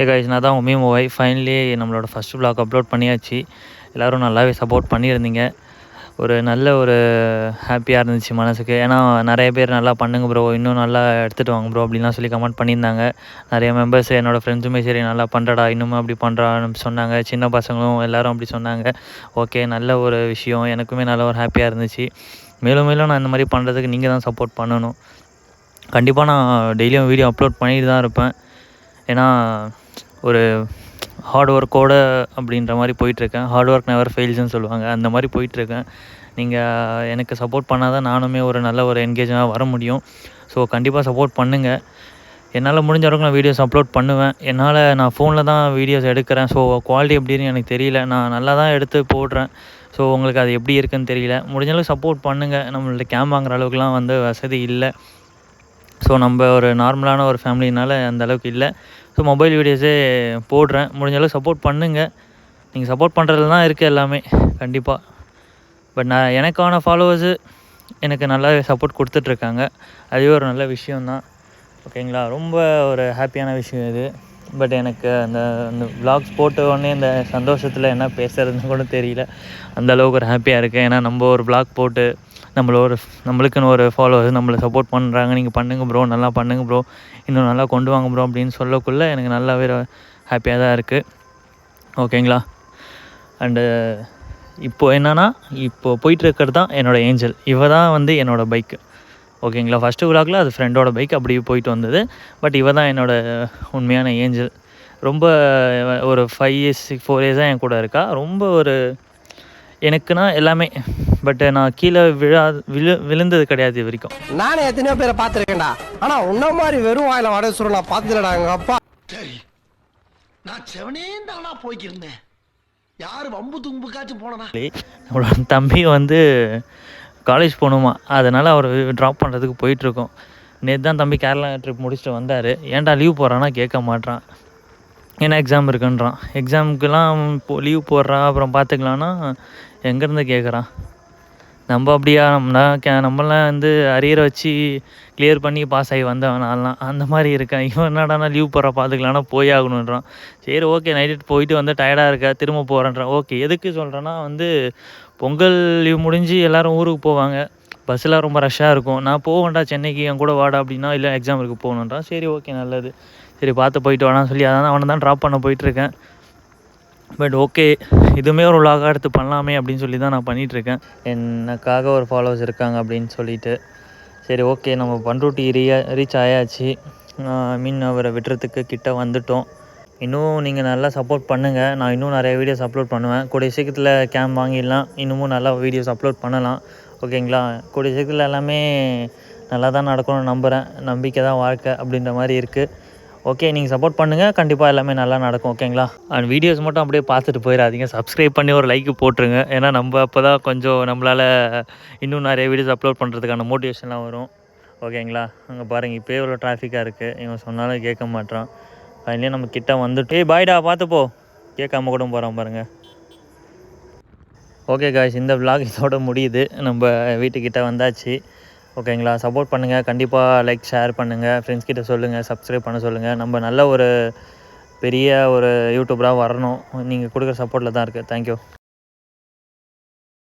Hey guys, நான் தான் உங்கள் மீமோவை ஃபைனலி நம்மளோட ஃபஸ்ட் vlog அப்லோட் பண்ணியாச்சு. எல்லோரும் நல்லாவே சப்போர்ட் பண்ணியிருந்தீங்க. ஒரு நல்ல ஒரு ஹாப்பியாக இருந்துச்சு மனதுக்கு. ஏன்னா நிறைய பேர் நல்லா பண்ணுங்க ப்ரோ, இன்னும் நல்லா எடுத்துகிட்டு வாங்க ப்ரோ அப்படின்லாம் சொல்லி கமெண்ட் பண்ணியிருந்தாங்க. நிறைய மெம்பர்ஸ் என்னோடய ஃப்ரெண்ட்ஸுமே சரி நல்லா பண்ணுறடா, இன்னுமே அப்படி பண்ணுறான்னு சொன்னாங்க. சின்ன பசங்களும் எல்லோரும் அப்படி சொன்னாங்க. ஓகே, நல்ல ஒரு விஷயம். எனக்குமே நல்ல ஒரு ஹாப்பியாக இருந்துச்சு. மேலும் மேலும் நான் இந்த மாதிரி பண்ணுறதுக்கு நீங்கள் தான் சப்போர்ட் பண்ணணும். கண்டிப்பாக நான் டெய்லியும் வீடியோ அப்லோட் பண்ணிட்டு தான் இருப்பேன். ஏன்னா ஒரு ஹார்ட் ஒர்க்கோடு அப்படின்ற மாதிரி போயிட்டுருக்கேன். ஹார்ட் ஒர்க் நெவர் ஃபெயில்ஸ்ன்னு சொல்லுவாங்க. அந்த மாதிரி போயிட்டுருக்கேன். நீங்கள் எனக்கு சப்போர்ட் பண்ணால் தான் நானுமே ஒரு நல்ல ஒரு என்கேஜாக வர முடியும். ஸோ கண்டிப்பாக சப்போர்ட் பண்ணுங்கள். என்னால் முடிஞ்ச அளவுக்கு நான் வீடியோஸ் அப்லோட் பண்ணுவேன். நான் ஃபோனில் தான் வீடியோஸ் எடுக்கிறேன். ஸோ குவாலிட்டி எப்படின்னு எனக்கு தெரியல. நான் நல்லா தான் எடுத்து போடுறேன். ஸோ உங்களுக்கு அது எப்படி இருக்குதுன்னு தெரியல. முடிஞ்ச அளவுக்கு சப்போர்ட் பண்ணுங்கள். நம்மள்ட்ட கேம் வாங்குற அளவுக்குலாம் வசதி இல்லை. ஸோ நம்ம ஒரு நார்மலான ஒரு ஃபேமிலினால் அந்த அளவுக்கு இல்லை. ஸோ மொபைல் வீடியோஸே போடுறேன். முடிஞ்ச அளவுக்கு சப்போர்ட் பண்ணுங்கள். நீங்கள் சப்போர்ட் பண்ணுறதுல தான் இருக்குது எல்லாமே கண்டிப்பாக. பட் நான் எனக்கான ஃபாலோவர்ஸு எனக்கு நல்லாவே சப்போர்ட் கொடுத்துட்ருக்காங்க. அதுவே ஒரு நல்ல விஷயந்தான். ஓகேங்களா, ரொம்ப ஒரு ஹாப்பியான விஷயம் இது. பட் எனக்கு அந்த விலாக்ஸ் போட்ட உடனே இந்த சந்தோஷத்தில் என்ன பேசுகிறதுன்னு கூட தெரியல. அந்தளவுக்கு ஒரு ஹாப்பியாக இருக்குது. ஏன்னா நம்ம ஒரு விலாக் போட்டு நம்மளுக்குன்னு ஒரு ஃபாலோவர்ஸ் நம்மளை சப்போர்ட் பண்ணுறாங்க. நீங்கள் பண்ணுங்கள் ப்ரோ, நல்லா பண்ணுங்கள் ப்ரோ, இன்னும் நல்லா கொண்டு வாங்க ப்ரோ அப்படின்னு சொல்லக்குள்ளே எனக்கு நல்லாவே ஹாப்பியாக தான் இருக்குது. ஓகேங்களா. அண்டு இப்போது என்னென்னா, இப்போது போயிட்டுருக்கிறது தான் என்னோடய ஏஞ்சல். தான் என்னோடய பைக்கு. ஓகேங்களா. ஃபஸ்ட்டு விலாகில் அது ஃப்ரெண்டோட பைக் அப்படி போயிட்டு வந்தது. பட் தான் என்னோடய உண்மையான ஏஞ்சல். ரொம்ப ஒரு 4 இயர்ஸாக என் கூட இருக்கா. ரொம்ப ஒரு எனக்குன்னா எல்லாமே. பட் நான் கீழே விழுந்தது கிடையாது இது வரைக்கும். நானே எத்தனையோ பேரை பார்த்துருக்கேன்டா. ஆனால் உன்ன மாதிரி வெறும் வாயில வட சுருள் நான் பார்த்துலடா. எங்கள் அப்பா சரி, நான் செவனேந்தானா போய்க்கிருந்தேன். யார் வம்பு தும்புக்காச்சும் போனா. நம்மளோட தம்பி காலேஜ் போகணுமா, அதனால் அவர் ட்ராப் பண்ணுறதுக்கு போயிட்டுருக்கோம். நேற்று தான் தம்பி கேரளா ட்ரிப் முடிச்சுட்டு வந்தார். ஏன்டா லீவ் போடுறான்னா கேட்க மாட்றான். ஏன்னா எக்ஸாம் இருக்குன்றான். எக்ஸாமுக்கெல்லாம் இப்போது லீவ் போடுறா அப்புறம் பார்த்துக்கலான்னா எங்கேருந்து கேட்குறான். நம்ம அப்படியா, நம்மளாம் அரியரை வச்சு கிளியர் பண்ணி பாஸ் ஆகி வந்தவன் நான்லாம். அந்த மாதிரி இருக்கேன். இவன் என்னடானா லீவ் போடுற பார்த்துக்கலான்னா போய் ஆகணுன்றான். சரி ஓகே, நைட்டு போயிட்டு டயர்டாக இருக்கா, திரும்ப போகிறேன்றான். ஓகே, எதுக்கு சொல்கிறேன்னா பொங்கல் லீவ் முடிஞ்சு எல்லோரும் ஊருக்கு போவாங்க. பஸ்ஸெலாம் ரொம்ப ரஷ்ஷாக இருக்கும். நான் போவேன்டா சென்னைக்கு, என் கூட வாடா அப்படின்னா, இல்லை எக்ஸாம் இருக்குது போகணுன்றான். சரி ஓகே, நல்லது, சரி பார்த்து போயிட்டு வாடான்னு சொல்லி அவனை தான் ட்ராப் பண்ண போயிட்டுருக்கேன். பட் ஓகே, இதுவுமே ஒரு vlog எடுத்து பண்ணலாமே அப்படின்னு சொல்லி தான் நான் பண்ணிகிட்ருக்கேன். எனக்காக ஒரு ஃபாலோவர்ஸ் இருக்காங்க அப்படின்னு சொல்லிட்டு. சரி ஓகே, நம்ம பண்ருட்டி ரீச் ஆயாச்சு. அவரை விட்டுறதுக்கு கிட்ட வந்துட்டோம். இன்னும் நீங்கள் நல்லா சப்போர்ட் பண்ணுங்கள். நான் இன்னும் நிறைய வீடியோஸ் அப்லோட் பண்ணுவேன். கூடிய சீக்கிரத்தில் கேம் வாங்கிடலாம். இன்னமும் நல்லா வீடியோஸ் அப்லோட் பண்ணலாம். ஓகேங்களா. கூடிய சீக்கிரத்தில் எல்லாமே நல்லா தான் நடக்கணும்னு நம்புகிறேன். நம்பிக்கை தான் வாழ்க்கை அப்படின்ற மாதிரி இருக்குது. ஓகே, நீங்கள் சப்போர்ட் பண்ணுங்கள். கண்டிப்பாக எல்லாமே நல்லா நடக்கும். ஓகேங்களா. அண்ட் வீடியோஸ் மட்டும் அப்படியே பார்த்துட்டு போயிடாதீங்க. சப்ஸ்கிரைப் பண்ணி ஒரு லைக்கு போட்டுருங்க. ஏன்னா நம்ம அப்போ தான் கொஞ்சம் நம்மளால் இன்னும் நிறைய வீடியோஸ் அப்லோட் பண்ணுறதுக்கான மோட்டிவேஷன்லாம் வரும். ஓகேங்களா. அங்கே பாருங்கள், இப்போ எவ்வளோ டிராஃபிக்காக இருக்குது. இவன் சொன்னாலும் கேட்க மாட்டான். ஃபைனலி நம்ம கிட்ட வந்துட்டு பாய்டா பார்த்துப்போ, கேட்காம கூட போகிறான் பாருங்கள். ஓகே காய்ஸ், இந்த vlog இதோட முடியுது. நம்ம வீட்டுக்கிட்ட வந்தாச்சு. ஓகேங்களா. சப்போர்ட் பண்ணுங்கள். கண்டிப்பாக லைக் ஷேர் பண்ணுங்கள். ஃப்ரெண்ட்ஸ் கிட்ட சொல்லுங்கள், சப்ஸ்கிரைப் பண்ண சொல்லுங்கள். நம்ம நல்ல ஒரு பெரிய ஒரு யூடியூபராக வரணும். நீங்கள் கொடுக்குற சப்போர்ட்டில் தான் இருக்குது. தேங்க்யூ.